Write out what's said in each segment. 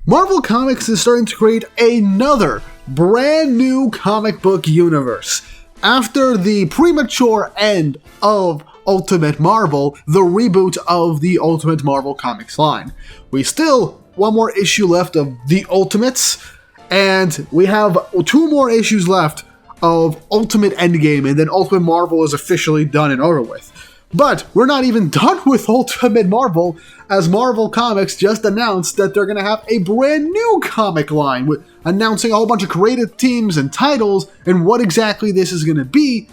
Marvel Comics is starting to create another brand new comic book universe. After the premature end of Ultimate Marvel, the reboot of the Ultimate Marvel Comics line. We still one more issue left of the Ultimates, and we have 2 more issues left of Ultimate Endgame, and then Ultimate Marvel is officially done and over with. But we're not even done with Ultimate Marvel, as Marvel Comics just announced that they're going to have a brand new comic line, announcing a whole bunch of creative teams and titles and what exactly this is going to be,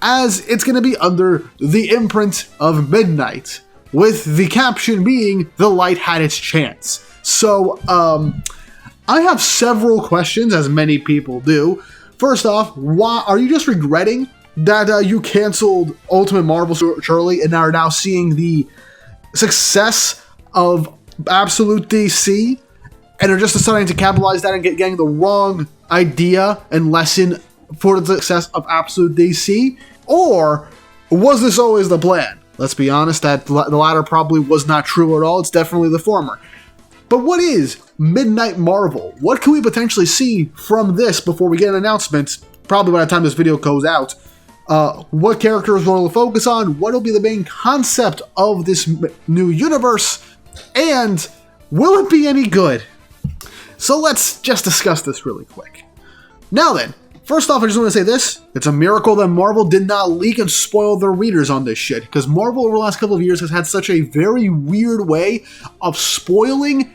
as it's going to be under the imprint of Midnight, with the caption being, "The light had its chance." So, I have several questions, as many people do. First off, why are you just regretting that you canceled Ultimate Marvel so early and are now seeing the success of Absolute DC and are just deciding to capitalize that and getting the wrong idea and lesson for the success of Absolute DC? Or was this always the plan? Let's be honest, that the latter probably was not true at all. It's definitely the former. But what is Midnight Marvel? What can we potentially see from this before we get an announcement, probably by the time this video goes out? What characters we'll focus on, what will be the main concept of this new universe, and will it be any good? So let's just discuss this really quick. Now then, first off, I just want to say this. It's a miracle that Marvel did not leak and spoil their readers on this shit, because Marvel over the last couple of years has had such a very weird way of spoiling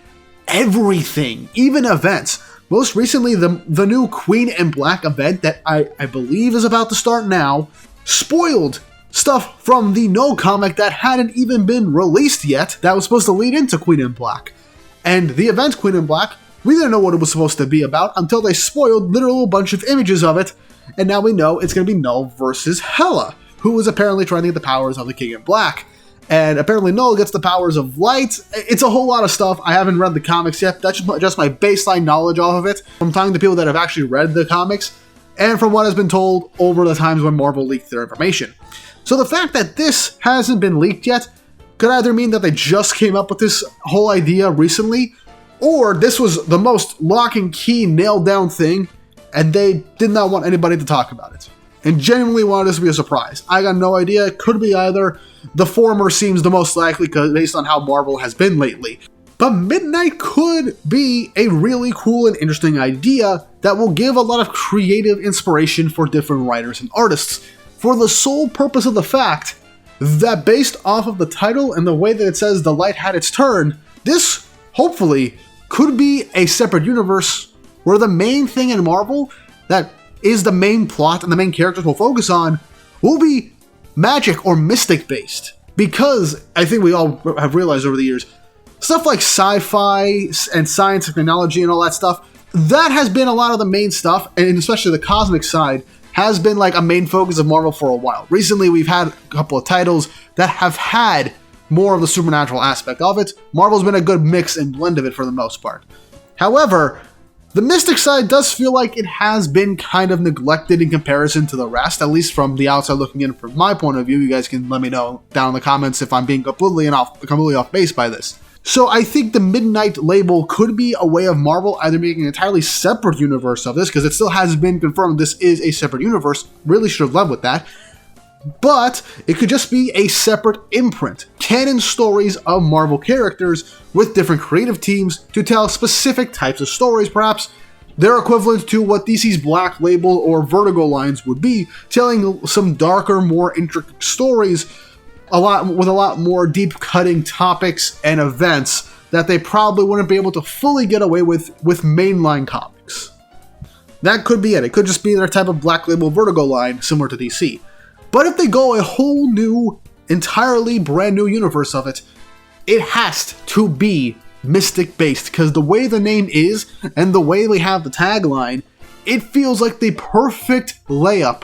everything, even events. Most recently, the new Queen in Black event that I believe is about to start now, spoiled stuff from the No comic that hadn't even been released yet that was supposed to lead into Queen in Black. And the event Queen in Black, we didn't know what it was supposed to be about until they spoiled literally a bunch of images of it, and now we know it's going to be Null versus Hela, who is apparently trying to get the powers of the King in Black. And apparently Null gets the powers of light. It's a whole lot of stuff. I haven't read the comics yet. That's just my baseline knowledge off of it, from talking to people that have actually read the comics, and from what has been told over the times when Marvel leaked their information. So the fact that this hasn't been leaked yet could either mean that they just came up with this whole idea recently, or this was the most lock and key nailed down thing, and they did not want anybody to talk about it, and genuinely wanted this to be a surprise. I got no idea. It could be either. The former seems the most likely based on how Marvel has been lately. But Midnight could be a really cool and interesting idea that will give a lot of creative inspiration for different writers and artists, for the sole purpose of the fact that based off of the title and the way that it says the light had its turn, this, hopefully, could be a separate universe where the main thing in Marvel that is the main plot and the main characters we'll focus on will be magic or mystic based. Because I think we all have realized over the years, stuff like sci-fi and science and technology and all that stuff, that has been a lot of the main stuff, and especially the cosmic side has been like a main focus of Marvel for a while. Recently we've had a couple of titles that have had more of the supernatural aspect of it. Marvel's been a good mix and blend of it for the most part. However, the mystic side does feel like it has been kind of neglected in comparison to the rest, at least from the outside looking in from my point of view. You guys can let me know down in the comments if I'm being completely off base by this. So I think the Midnight label could be a way of Marvel either making an entirely separate universe of this, because it still has been confirmed this is a separate universe. Really should have led with that. But it could just be a separate imprint, canon stories of Marvel characters with different creative teams to tell specific types of stories, perhaps their equivalent to what DC's Black Label or Vertigo lines would be, telling some darker, more intricate stories with a lot more deep-cutting topics and events that they probably wouldn't be able to fully get away with mainline comics. That could be it. It could just be their type of Black Label Vertigo line, similar to DC. But if they go a whole new, entirely brand new universe of it, it has to be mystic-based, because the way the name is, and the way we have the tagline, it feels like the perfect layup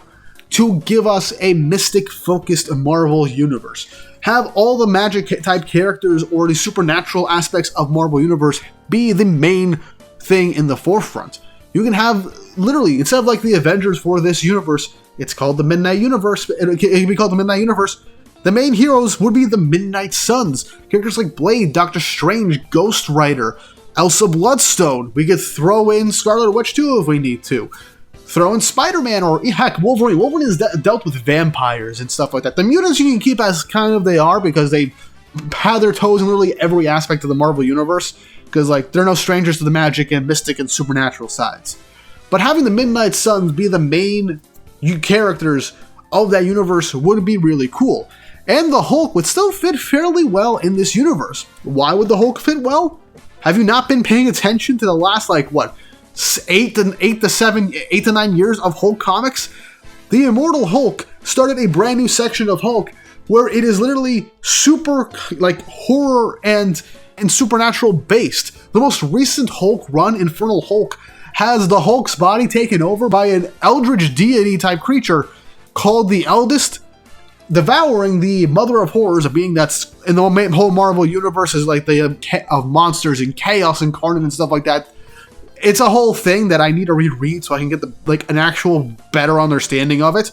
to give us a mystic-focused Marvel universe. Have all the magic-type characters or the supernatural aspects of Marvel Universe be the main thing in the forefront. You can have, literally, instead of like the Avengers for this universe, it's called the Midnight Universe. It can be called the Midnight Universe. The main heroes would be the Midnight Suns. Characters like Blade, Doctor Strange, Ghost Rider, Elsa Bloodstone. We could throw in Scarlet Witch too if we need to. Throw in Spider-Man, or heck, Wolverine. Wolverine has dealt with vampires and stuff like that. The mutants you can keep as kind of they are, because they had their toes in literally every aspect of the Marvel Universe, because like they're no strangers to the magic and mystic and supernatural sides. But having the Midnight Suns be the main characters of that universe would be really cool. And the Hulk would still fit fairly well in this universe. Why would the Hulk fit well? Have you not been paying attention to the last, like, what, 8 to 9 years of Hulk comics? The Immortal Hulk started a brand new section of Hulk where it is literally super, like, horror and supernatural based. The most recent Hulk run, Infernal Hulk, has the Hulk's body taken over by an eldritch deity type creature called the Eldest, devouring the Mother of Horrors, a being that's in the whole Marvel universe is like the of monsters and chaos incarnate and stuff like that. It's a whole thing that I need to reread so I can get an actual better understanding of it.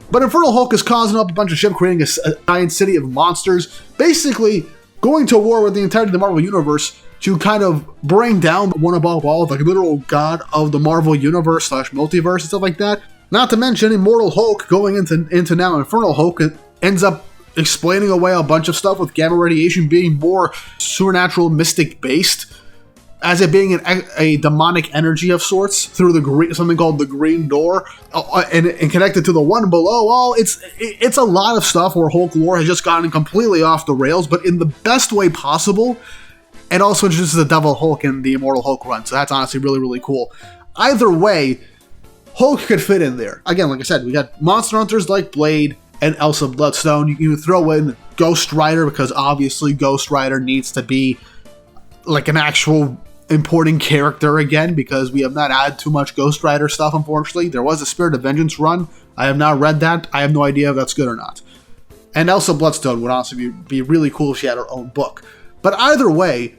But Infernal Hulk is causing up a bunch of shit, creating a giant city of monsters, basically going to war with the entirety of the Marvel universe to kind of bring down the one above all, the literal god of the Marvel universe / multiverse and stuff like that. Not to mention, Immortal Hulk going into now Infernal Hulk ends up explaining away a bunch of stuff with gamma radiation being more supernatural, mystic based, as it being a demonic energy of sorts through something called the Green Door, and connected to the one below. Well, it's a lot of stuff where Hulk lore has just gotten completely off the rails, but in the best way possible. And also introduces the Devil Hulk in the Immortal Hulk run, so that's honestly really, really cool. Either way, Hulk could fit in there. Again, like I said, we got monster hunters like Blade and Elsa Bloodstone. You can throw in Ghost Rider, because obviously Ghost Rider needs to be like an actual important character again, because we have not had too much Ghost Rider stuff, unfortunately. There was a Spirit of Vengeance run. I have not read that. I have no idea if that's good or not. And Elsa Bloodstone would also be really cool if she had her own book. But either way,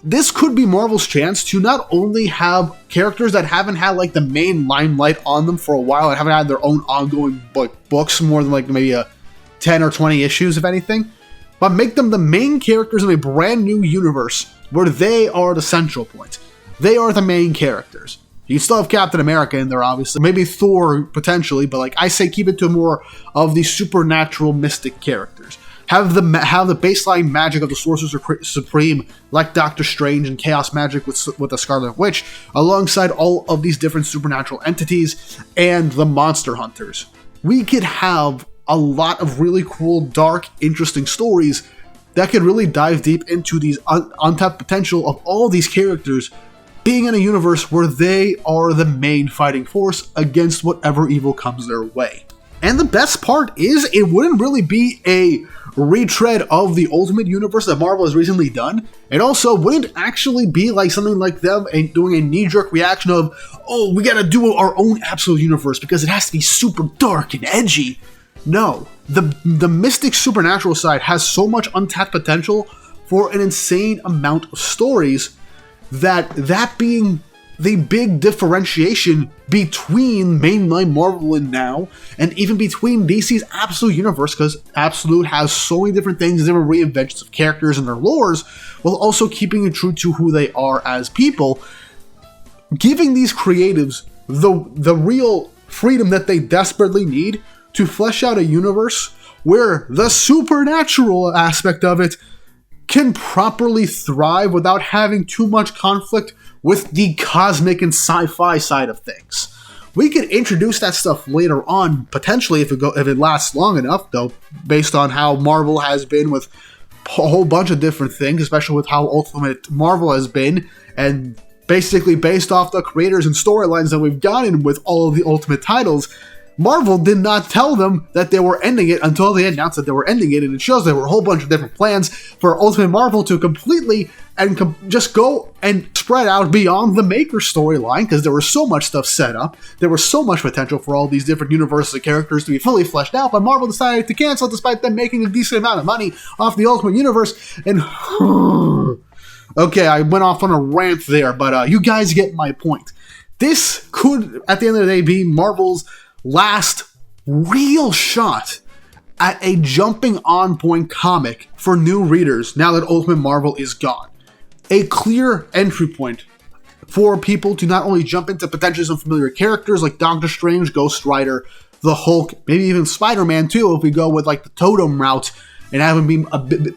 this could be Marvel's chance to not only have characters that haven't had like the main limelight on them for a while and haven't had their own ongoing books more than like maybe 10 or 20 issues, if anything, but make them the main characters in a brand new universe where they are the central point. They are the main characters. You still have Captain America in there, obviously. Maybe Thor, potentially, but like I say, keep it to more of the supernatural, mystic characters. Have the baseline magic of the Sorcerer Supreme, like Doctor Strange and Chaos Magic with the Scarlet Witch, alongside all of these different supernatural entities and the Monster Hunters. We could have a lot of really cool, dark, interesting stories that could really dive deep into these untapped potential of all these characters being in a universe where they are the main fighting force against whatever evil comes their way. And the best part is, it wouldn't really be a retread of the Ultimate Universe that Marvel has recently done. It also wouldn't actually be like something like them and doing a knee-jerk reaction of, oh, we gotta do our own Absolute Universe because it has to be super dark and edgy. No, the mystic supernatural side has so much untapped potential for an insane amount of stories that being the big differentiation between mainline Marvel and now, and even between DC's Absolute Universe, because Absolute has so many different things, different reinventions of characters and their lores, while also keeping it true to who they are as people, giving these creatives the real freedom that they desperately need to flesh out a universe where the supernatural aspect of it can properly thrive without having too much conflict with the cosmic and sci-fi side of things. We could introduce that stuff later on, potentially if it lasts long enough, though, based on how Marvel has been with a whole bunch of different things, especially with how Ultimate Marvel has been, and basically based off the creators and storylines that we've gotten with all of the Ultimate titles. Marvel did not tell them that they were ending it until they announced that they were ending it, and it shows there were a whole bunch of different plans for Ultimate Marvel to completely and just go and spread out beyond the Maker storyline, because there was so much stuff set up, there was so much potential for all these different universes of characters to be fully fleshed out, but Marvel decided to cancel despite them making a decent amount of money off the Ultimate Universe, and okay, I went off on a rant there, but you guys get my point. This could, at the end of the day, be Marvel's last real shot at a jumping on point comic for new readers now that Ultimate Marvel is gone. a clear entry point for people to not only jump into potentially some familiar characters like Doctor Strange, Ghost Rider, the Hulk, maybe even Spider-Man too, if we go with like the totem route and have him be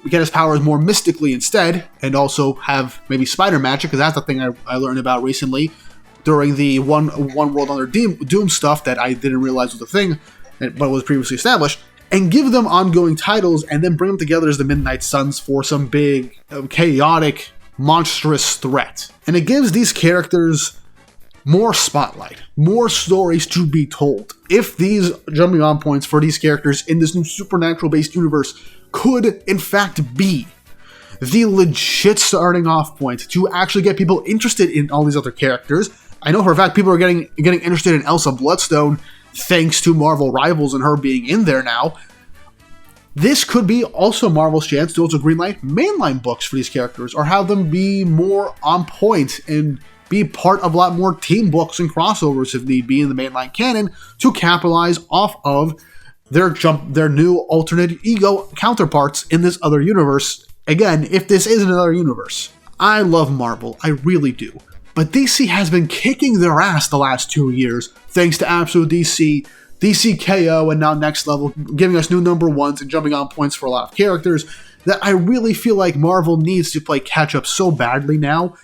get his powers more mystically instead, and also have maybe spider magic, because that's the thing I learned about recently during the one world under Doom stuff that I didn't realize was a thing, but was previously established, and give them ongoing titles and then bring them together as the Midnight Suns for some big, chaotic, monstrous threat. And it gives these characters more spotlight, more stories to be told. If these jumping on points for these characters in this new supernatural-based universe could, in fact, be the legit starting off point to actually get people interested in all these other characters. I know for a fact people are getting interested in Elsa Bloodstone thanks to Marvel Rivals and her being in there now. This could be also Marvel's chance to also greenlight mainline books for these characters, or have them be more on point and be part of a lot more team books and crossovers if need be in the mainline canon to capitalize off of their new alternate ego counterparts in this other universe. Again, if this is another universe. I love Marvel, I really do. But DC has been kicking their ass the last 2 years, thanks to Absolute DC, DC KO, and now Next Level, giving us new number ones and jumping on points for a lot of characters, that I really feel like Marvel needs to play catch up so badly now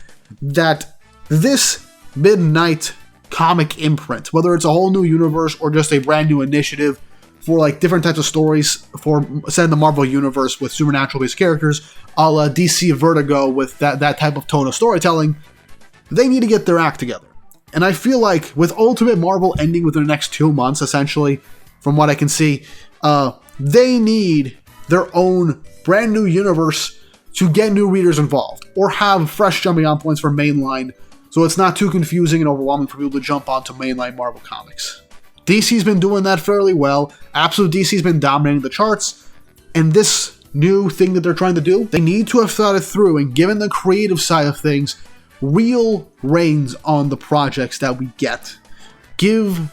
that this Midnight comic imprint, whether it's a whole new universe or just a brand new initiative for like different types of stories for set in the Marvel universe with supernatural based characters, a la DC Vertigo with that type of tone of storytelling, they need to get their act together. And I feel like with Ultimate Marvel ending within the next 2 months, essentially, from what I can see, they need their own brand new universe to get new readers involved, or have fresh jumping on points for mainline, so it's not too confusing and overwhelming for people to jump onto mainline Marvel comics. DC's been doing that fairly well. Absolute DC's been dominating the charts, and this new thing that they're trying to do, they need to have thought it through and given the creative side of things real reins on the projects that we get. Give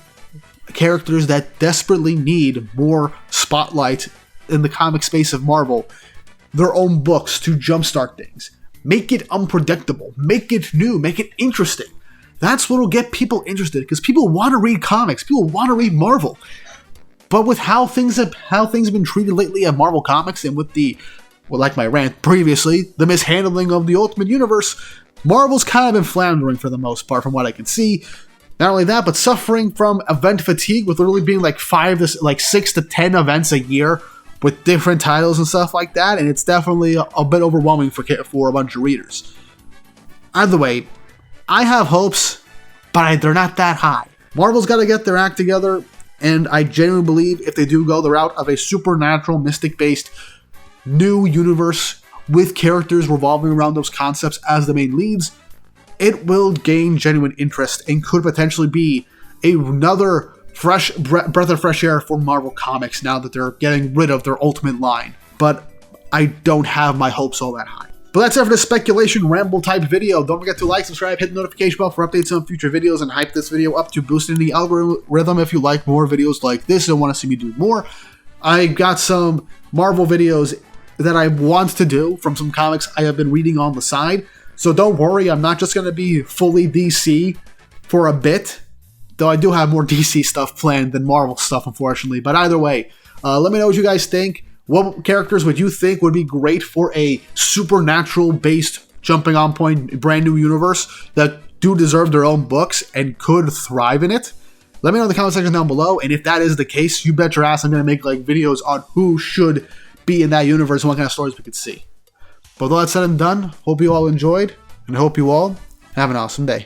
characters that desperately need more spotlight in the comic space of Marvel their own books to jumpstart things. Make it unpredictable. Make it new. Make it interesting. That's what will get people interested, because people want to read comics. People want to read Marvel. But with how things have been treated lately at Marvel Comics, and with like my rant previously, the mishandling of the Ultimate Universe, Marvel's kind of been floundering for the most part from what I can see. Not only that, but suffering from event fatigue, with literally being like 6 to 10 events a year with different titles and stuff like that, and it's definitely a bit overwhelming for a bunch of readers. Either way, I have hopes, but they're not that high. Marvel's got to get their act together, and I genuinely believe if they do go the route of a supernatural, mystic-based new universe with characters revolving around those concepts as the main leads, it will gain genuine interest and could potentially be another fresh breath of fresh air for Marvel Comics now that they're getting rid of their Ultimate line. But I don't have my hopes all that high. But that's it for the speculation ramble type video. Don't forget to like, subscribe, hit the notification bell for updates on future videos, and hype this video up to boosting the algorithm if you like more videos like this and want to see me do more. I got some Marvel videos that I want to do from some comics I have been reading on the side. So don't worry, I'm not just going to be fully DC for a bit, though I do have more DC stuff planned than Marvel stuff, unfortunately. But either way, let me know what you guys think. What characters would you think would be great for a supernatural-based jumping on point brand new universe that do deserve their own books and could thrive in it? Let me know in the comment section down below, and if that is the case, you bet your ass I'm going to make like videos on who should be in that universe and what kind of stories we could see. But with all that said and done, hope you all enjoyed, and I hope you all have an awesome day.